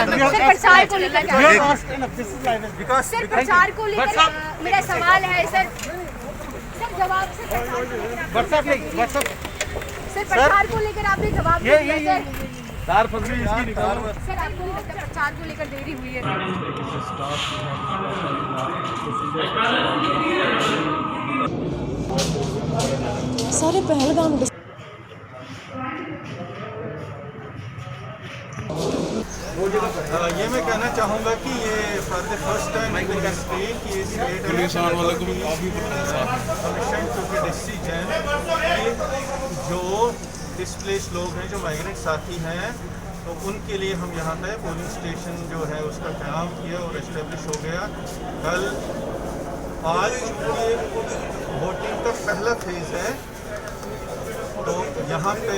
प्रचार को लेकर सर, प्रचार को लेकर मेरा सवाल है सर जवाब सर प्रचार को लेकर आपने जवाब दिया सर आपको नहीं लगता प्रचार को लेकर देरी हुई है? सारे पहलगाम ये मैं कहना चाहूँगा कि ये फॉर द फर्स्ट टाइम कि डिसीजन जो डिस्प्लेस लोग हैं, जो माइग्रेंट साथी हैं, तो उनके लिए हम यहाँ पे पोलिंग स्टेशन जो है उसका क़याम किया और इस्टेब्लिश हो गया। कल आज वोटिंग का पहला फेज़ है, तो यहाँ पे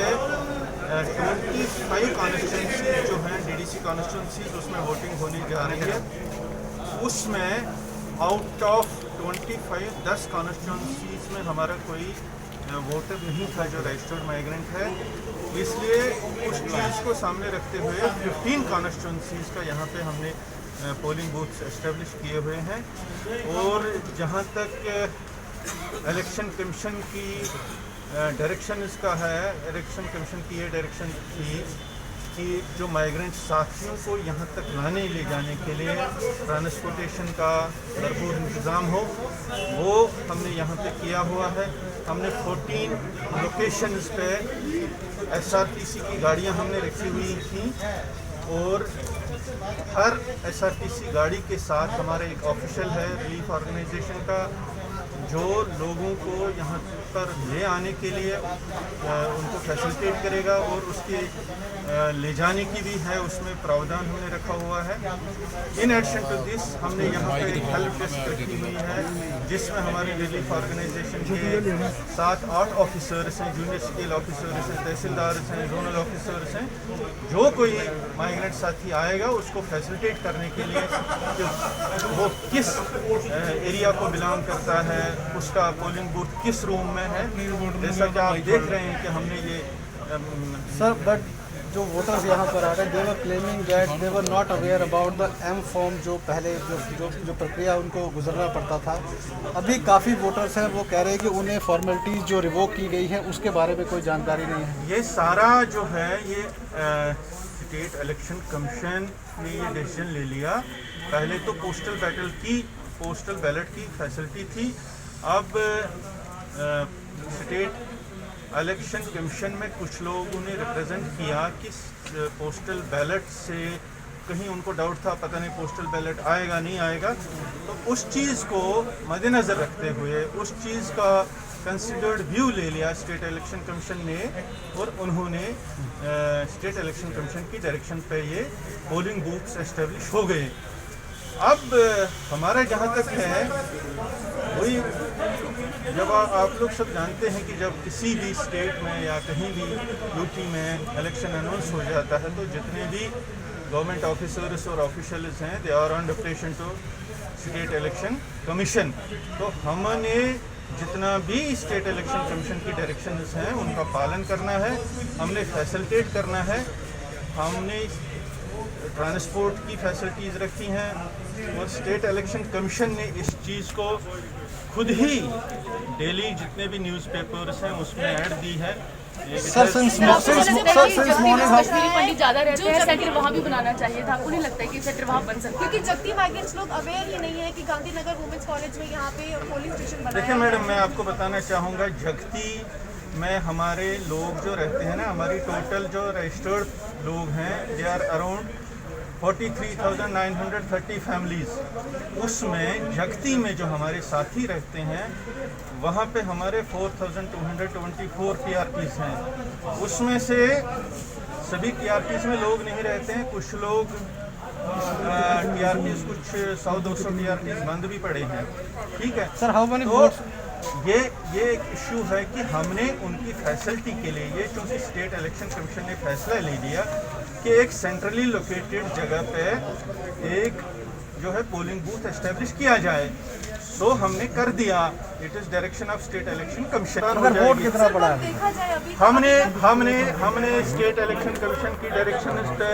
25 कॉन्स्टिट्यूंसी जो हैं डीडीसी कॉन्स्टिट्यूंसी उसमें वोटिंग होने जा रही है। उसमें आउट ऑफ 25 10 कॉन्स्टिट्यूंसीज में हमारा कोई वोटर नहीं था जो रजिस्टर्ड माइग्रेंट है, इसलिए उस चीज़ को सामने रखते हुए 15 कॉन्स्टिट्यूंसीज का यहाँ पे हमने पोलिंग बूथ्स एस्टेब्लिश किए हुए हैं। और जहाँ तक इलेक्शन कमीशन की डायरेक्शन इसका है, इलेक्शन कमीशन की ये डायरेक्शन थी कि जो माइग्रेंट साथियों को यहाँ तक लाने ले जाने के लिए ट्रांसपोर्टेशन का भरपूर इंतज़ाम हो, वो हमने यहाँ पे किया हुआ है। हमने 14 लोकेशंस पे एसआरटीसी की गाड़ियाँ हमने रखी हुई थी और हर एसआरटीसी गाड़ी के साथ हमारा एक ऑफिशियल है रिलीफ ऑर्गेनाइजेशन का, जो लोगों को यहाँ पर ले आने के लिए उनको फैसिलिटेट करेगा और उसके ले जाने की भी है, उसमें प्रावधान हमने रखा हुआ है। इन एडिशन टू दिस हमने यहाँ पर एक हेल्प डेस्क रखी हुई है जिसमें हमारे रिलीफ ऑर्गेनाइजेशन के 7-8 ऑफिसर्स हैं, जूनियर स्केल ऑफिसर्स हैं, तहसीलदार हैं, जोनल ऑफिसर्स हैं। जो कोई माइग्रेंट साथी आएगा उसको फैसिलिटेट करने के लिए कि वो किस एरिया को बिलोंग करता है, उसका पोलिंग बूथ किस रूम में है। जैसा कि आप देख रहे हैं कि हमने ये सर बट जो वोटर्स यहाँ पर आ रहे हैं, they were claiming that they were not aware about the M form, जो पहले जो प्रक्रिया उनको गुजरना पड़ता था। अभी काफ़ी वोटर्स हैं वो कह रहे हैं कि उन्हें फॉर्मेलिटीज़ जो रिवोक की गई हैं उसके बारे में कोई जानकारी नहीं है। ये सारा जो है ये स्टेट इलेक्शन कमीशन ने ये डिसीजन ले लिया। पहले तो पोस्टल बैलेट की फैसिलिटी थी, अब स्टेट इलेक्शन कमीशन में कुछ लोगों ने रिप्रेजेंट किया कि पोस्टल बैलेट से कहीं उनको डाउट था, पता नहीं पोस्टल बैलेट आएगा नहीं आएगा, तो उस चीज़ को मद्देनज़र रखते हुए उस चीज़ का कंसिडर्ड व्यू ले लिया स्टेट इलेक्शन कमीशन ने और उन्होंने स्टेट इलेक्शन कमीशन की डायरेक्शन पे ये पोलिंग बूथ्स एस्टेब्लिश हो गए। अब हमारा जहाँ तक है वही, जब आप लोग सब जानते हैं कि जब किसी भी स्टेट में या कहीं भी यूटी में इलेक्शन अनाउंस हो जाता है तो जितने भी गवर्नमेंट ऑफिसर्स और ऑफिशियल्स हैं they are on deputation to state election commission. तो हमने जितना भी स्टेट इलेक्शन कमीशन की डायरेक्शंस हैं उनका पालन करना है, हमने फैसिलिटेट करना है। हमने ट्रांसपोर्ट की फैसिलिटीज़ रखी हैं और स्टेट इलेक्शन कमीशन ने इस चीज़ को खुद ही डेली जितने भी न्यूज़पेपर्स हैं उसमें ऐड दी है। सर सिंस मॉर्निंग पंडित ज़्यादा रहते हैं, सेंटर वहाँ भी बनाना चाहिए था। आपको नहीं लगता है कि सेंटर वहाँ बन सकता है? क्योंकि जगती माइग्रेंट्स लोग अवेयर ही नहीं है कि गांधीनगर वुमेन्स कॉलेज में यहाँ पे पोलिंग स्टेशन बनाया है। देखिए मैडम, मैं आपको बताना चाहूँगा, जगती में हमारे लोग जो रहते हैं ना, हमारी टोटल जो रजिस्टर्ड लोग हैं दे आर अराउंड 43,930 फैमिलीज़। उसमें जगती में जो हमारे साथी रहते हैं वहाँ पे हमारे 4,224 PRPs हैं। उसमें से सभी PRPs में लोग नहीं रहते हैं, कुछ लोग TRPs कुछ 100-200 TRPs बंद भी पड़े हैं। ठीक है सर, हाउ मेनी वोट्स? ये एक इशू है कि हमने उनकी फैसिलिटी के लिए, ये चूँकि स्टेट इलेक्शन कमीशन ने फैसला ले लिया कि एक सेंट्रली लोकेटेड जगह पे एक जो है पोलिंग बूथ एस्टेब्लिश किया जाए। तो हमने कर दिया। It is direction of state election commission. Vote कितना पड़ा है? देखा जाए अभी हमने स्टेट इलेक्शन कमीशन की डायरेक्शन पे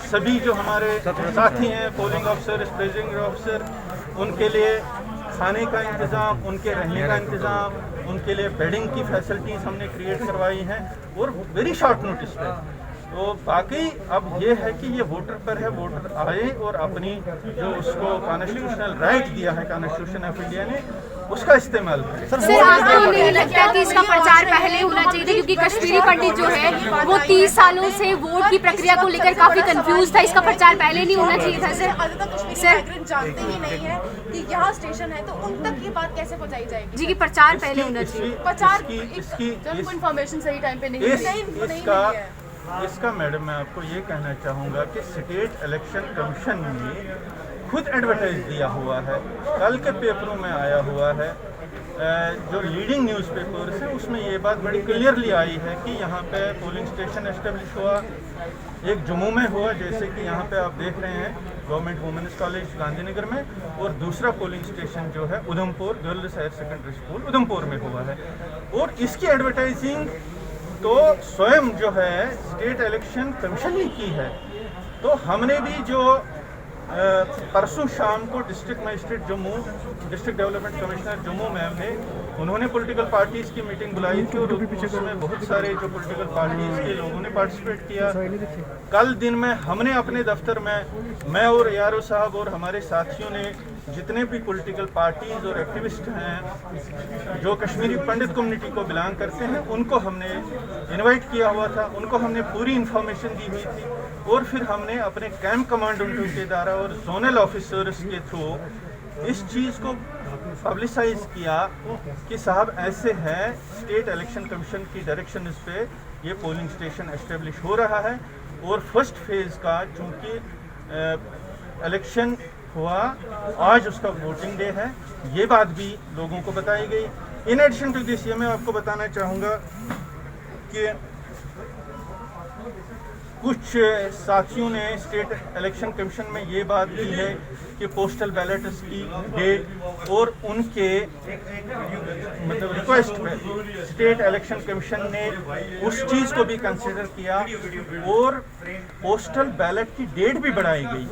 सभी जो हमारे साथी हैं, पोलिंग ऑफिसर, प्रेसिडिंग ऑफिसर, उनके लिए खाने का इंतज़ाम, उनके रहने का इंतज़ाम, उनके लिए बेडिंग की फैसिलिटीज़ हमने क्रिएट करवाई हैं और वेरी शॉर्ट नोटिस पे। तो बाकी अब ये है कि ये वोटर पर है, वोटर आए और अपनी जो उसको कॉन्स्टिट्यूशनल राइट दिया है कॉन्स्टिट्यूशन ऑफ इंडिया ने, उसका इस्तेमाल करें। सर आपको नहीं लगता कि इसका प्रचार पहले होना चाहिए था, क्योंकि कश्मीरी पंडित जो है वो 30 सालों से वोट की प्रक्रिया को लेकर काफी कंफ्यूज था, इसका प्रचार पहले नहीं होना चाहिए था? सर अभी तक कश्मीरी माइग्रेंट जानते ही नहीं है कि यहाँ स्टेशन है, तो उन तक ये बात कैसे पहुँचाई जाएगी? जी की प्रचार पहले होना चाहिए। प्रचार उनको इन्फॉर्मेशन सही टाइम पे नहीं इसका मैडम मैं आपको ये कहना चाहूँगा कि स्टेट इलेक्शन कमीशन ने खुद एडवर्टाइज दिया हुआ है, कल के पेपरों में आया हुआ है, जो लीडिंग न्यूज़पेपर्स हैं उसमें ये बात बड़ी क्लियरली आई है कि यहाँ पे पोलिंग स्टेशन एस्टेब्लिश हुआ। एक जम्मू में हुआ, जैसे कि यहाँ पे आप देख रहे हैं गवर्नमेंट वुमेन्स कॉलेज गांधीनगर में, और दूसरा पोलिंग स्टेशन जो है Udhampur girls higher secondary school Udhampur में हुआ है। और इसकी एडवर्टाइजिंग तो स्वयं जो है स्टेट इलेक्शन कमीशन ही की है। तो हमने भी जो परसों शाम को district magistrate Jammu, district development commissioner Jammu ma'am ने, उन्होंने पॉलिटिकल पार्टीज़ की मीटिंग बुलाई थी और उसमें बहुत सारे जो पॉलिटिकल पार्टीज़ के लोगों ने पार्टिसिपेट किया। कल दिन में हमने अपने दफ्तर में, मैं और यारो साहब और हमारे साथियों ने जितने भी पॉलिटिकल पार्टीज़ और एक्टिविस्ट हैं जो कश्मीरी पंडित कम्युनिटी को बिलोंग करते हैं, उनको हमने इनवाइट किया हुआ था, उनको हमने पूरी इन्फॉर्मेशन दी हुई थी। और फिर हमने अपने कैंप कमांडेंटों के द्वारा और जोनल ऑफिसर्स के थ्रू इस चीज़ को पब्लिसाइज किया कि साहब ऐसे है, स्टेट इलेक्शन कमीशन की डायरेक्शन इस पे ये पोलिंग स्टेशन एस्टेब्लिश हो रहा है। और फर्स्ट फेज़ का चूँकि इलेक्शन हुआ, आज उसका वोटिंग डे है, ये बात भी लोगों को बताई गई। इन एडिशन टू दिस ये मैं आपको बताना चाहूँगा कि कुछ साथियों ने स्टेट इलेक्शन कमीशन में ये बात की है कि पोस्टल बैलेट्स की डेट और उनके मतलब रिक्वेस्ट पे स्टेट इलेक्शन कमीशन ने उस चीज़ को भी कंसिडर किया और पोस्टल बैलेट की डेट भी बढ़ाई गई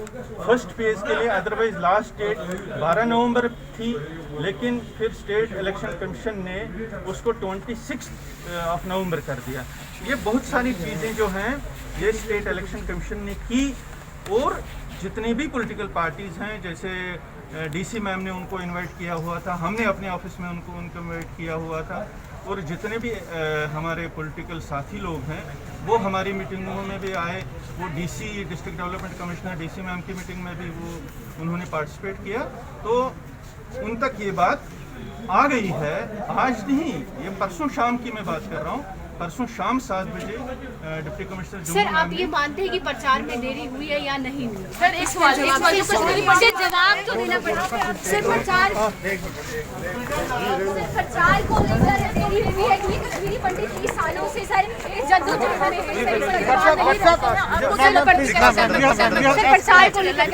फर्स्ट फेज़ के लिए। अदरवाइज लास्ट डेट 12 नवंबर थी, लेकिन फिर स्टेट इलेक्शन कमीशन ने उसको 26 नवंबर कर दिया। ये बहुत सारी चीज़ें जो हैं ये स्टेट इलेक्शन कमीशन ने की। और जितनी भी पॉलिटिकल पार्टीज़ हैं, जैसे डीसी मैम ने उनको इनवाइट किया हुआ था, हमने अपने ऑफिस में उनको इनवाइट किया हुआ था, और जितने भी हमारे पॉलिटिकल साथी लोग हैं वो हमारी मीटिंगों में भी आए। वो DC district development commissioner DC ma'am की मीटिंग में भी वो उन्होंने पार्टिसिपेट किया। तो उन तक ये बात आ गई है, आज नहीं, ये परसों शाम की मैं बात कर रहा हूँ। परसों शाम 7 बजे डिप्टी कमिश्नर सर आप ये मानते हैं कि प्रचार में देरी हुई है या नहीं हुई? सर एक सवाल जवाब तो देना पड़ेगा। सर प्रचार को लेकर देरी हुई है कि कश्मीरी पंडित 30 सालों से सर जद्दोजहद में है, सर प्रचार को लेकर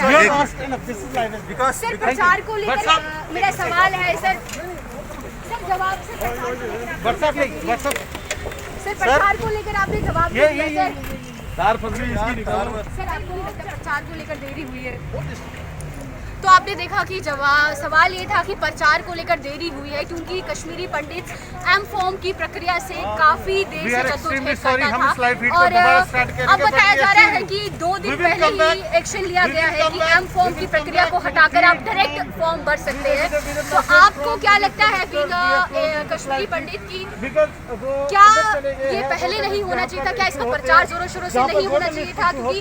सर प्रचार को लेकर मेरा सवाल है सर जवाब से सर प्रचार को लेकर आपने जवाब दिया सर। सर आपको नहीं लगता प्रचार को लेकर देरी हुई है? तो आपने देखा कि सवाल ये था कि प्रचार को लेकर देरी हुई है क्योंकि कश्मीरी पंडित एम फॉर्म की प्रक्रिया से काफी देर से जद्दोजहद करता था। और अब बताया जा रहा है कि 2 दिन पहले ही एक्शन लिया गया है कि एम फॉर्म की प्रक्रिया को हटाकर आप डायरेक्ट फॉर्म भर सकते हैं। तो आपको क्या लगता है कि कश्मीरी पंडित की क्या ये पहले नहीं होना चाहिए था? क्या इसका प्रचार जोरों शोरों से नहीं होना चाहिए था? क्योंकि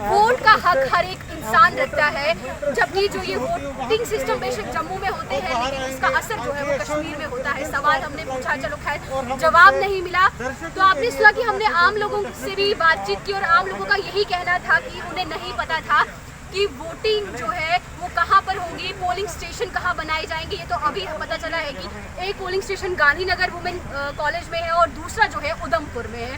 वोट का हक हर एक इंसान रखता है, जबकि जो ये वोटिंग सिस्टम बेशक जम्मू में होते हैं लेकिन इसका असर जो है वो कश्मीर में होता है। सवाल हमने पूछा, चलो खैर जवाब नहीं मिला। तो आपने सुना कि हमने आम लोगों से भी बातचीत की और आम लोगों का यही कहना था कि उन्हें नहीं पता था कि वोटिंग जो है वो कहाँ पर होगी, पोलिंग स्टेशन कहाँ बनाए जाएंगे। ये तो अभी पता चला है कि एक polling station Gandhinagar women college में है और दूसरा जो है उधमपुर में है।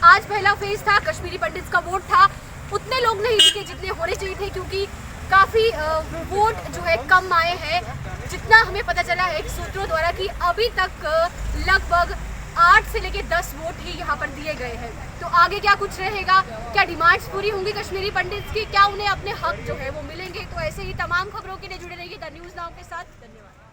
आज पहला फेज था, कश्मीरी पंडित का वोट था, उतने लोग नहीं दिखे जितने होने चाहिए थे क्योंकि काफ़ी वोट जो है कम आए हैं। जितने इतना हमें पता चला है कि सूत्रों द्वारा कि अभी तक लगभग 8 से लेकर 10 वोट ही यहाँ पर दिए गए हैं। तो आगे क्या कुछ रहेगा, क्या डिमांड्स पूरी होंगी कश्मीरी पंडित्स की, क्या उन्हें अपने हक जो है वो मिलेंगे? तो ऐसे ही तमाम खबरों के लिए जुड़े रहिए द न्यूज़ नाउ के साथ। धन्यवाद।